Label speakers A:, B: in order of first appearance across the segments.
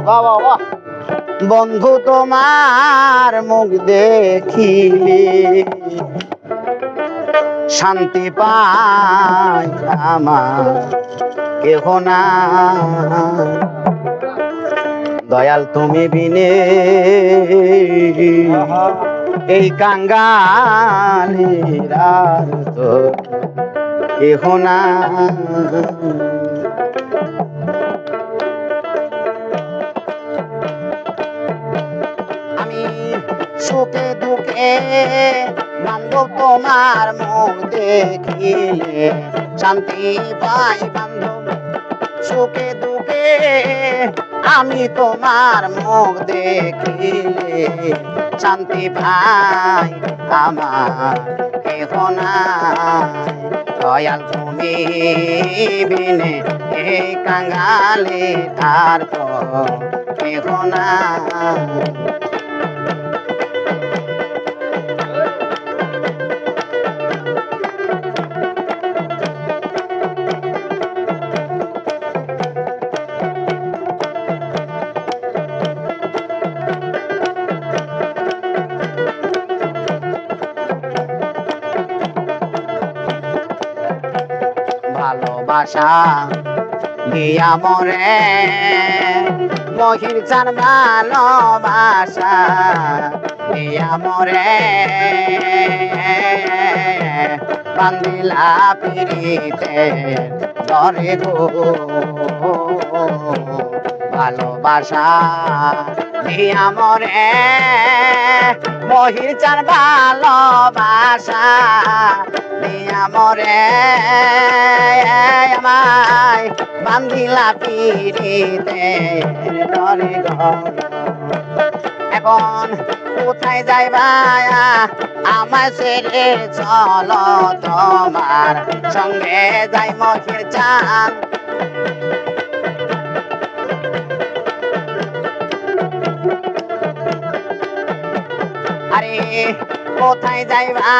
A: বাবা বাহ বন্ধু তোমার মুখ দেখিলে শান্তি পায় আমার কেহ না দয়াল তুমি বিনে এই কাঙ্গালের আর তো কেহ না আমি সুখে দুঃখে বান্ধব তোমার মুখ দেখিলে শান্তি পাই বান্ধব সুখে দুঃখে আমি তোমার মুখ দেখিলে শান্তি পাই আমার কেহ নাই দয়াল তুমি বিনে এই কাঙ্গালে তার তো কেহ নাই ভালোবাসা দিয়া মরে মহির চান ভালোবাসা দিয়া মরে বান্দিলা পিড়িতে ধরে গো ভালোবাসা দিয়া মরে মহির চান ভালোবাসা দিয়া মরে আমায় বান্দিলা পিড়িতে ধরে ঘর এখন কোথায় যাইবা আমায় ছেড়ে চলো তোমার সঙ্গে যাই মহির চান আরে কোথায় যাইবা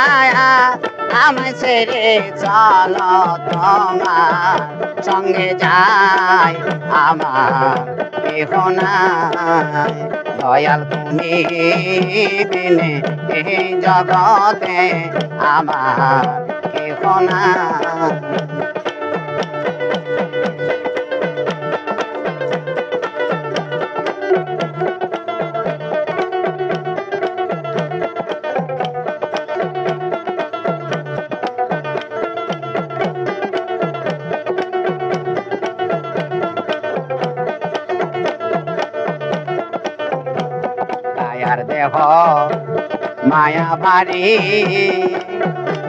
A: আমায় ছেড়ে চলো তোমার সঙ্গে যাই আমার কেহ নাই দয়াল তুমি বিনে এই জগতে আমার কেহ নাই দেহ মায়া বাড়ি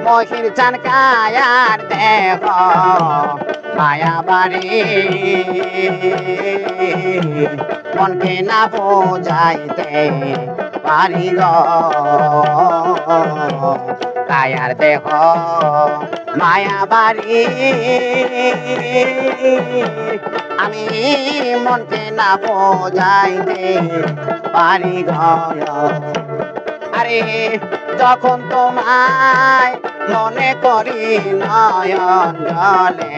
A: মহির চান কায়ার দেহ মায়া বাড়ি মনকে না বোঝাইতে পারি কায়ার দেহ মায়া বাড়ি আমি মনকে না বোঝাইতে পারি ঘর আরে যখন তোমায় মনে করি নয়ন জলে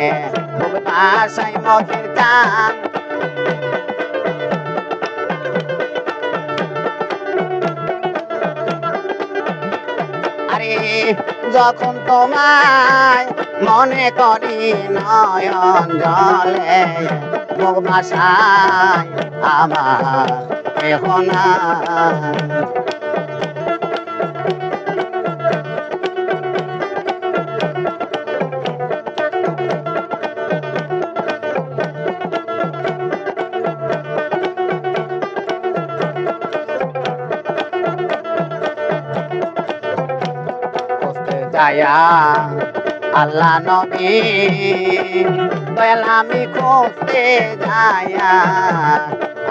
A: ভাষায় মহির চান আরে যখন তোমায় মনে করি নয়ন জলে মুখ ভাষায় আমার কেহ নাই যায়া আল্লাহ নবী দয়াল আমি খুঁজতে যায়া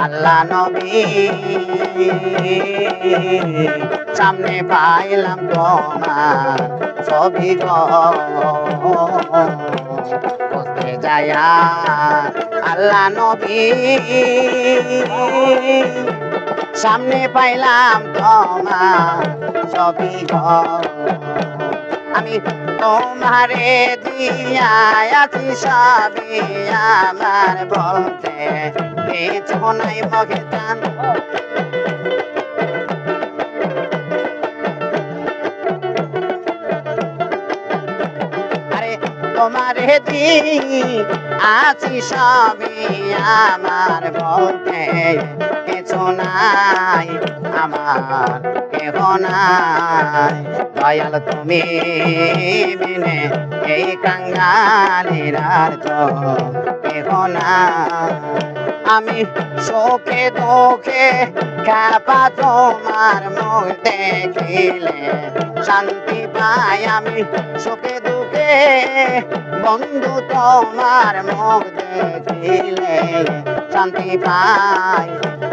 A: আল্লাহ নবী সামনে পাইলাম তোমার ছবি খুঁজতে যায়া আল্লাহ নবী সামনে পাইলাম তোমার ছবি আমি তোমারে দিয়া আছি সবই আমার বলতে কিছু নাই মগেদান আরে তোমারে দি আছি সবই আমার বলতে কিছু নাই আমার কেহ নাই দয়াল তুমি বিনে এই কাঙ্গালির আর তো কেহ নাই আমি শোকে দুঃখে খাপা তোমার মুখ দেখিলে শান্তি পাই আমি শোকে দুঃখে বন্ধু তোমার মুখ দেখিলে শান্তি পাই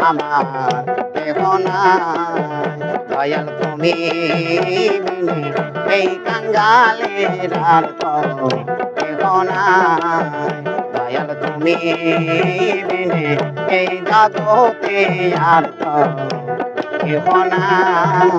A: আমার কেহ নাই দয়াল তুমি বিনে এই কাঙ্গালের আর তো কেহ নাই দয়াল তুমি বিনে এই জগতে আর তো কেহ নাই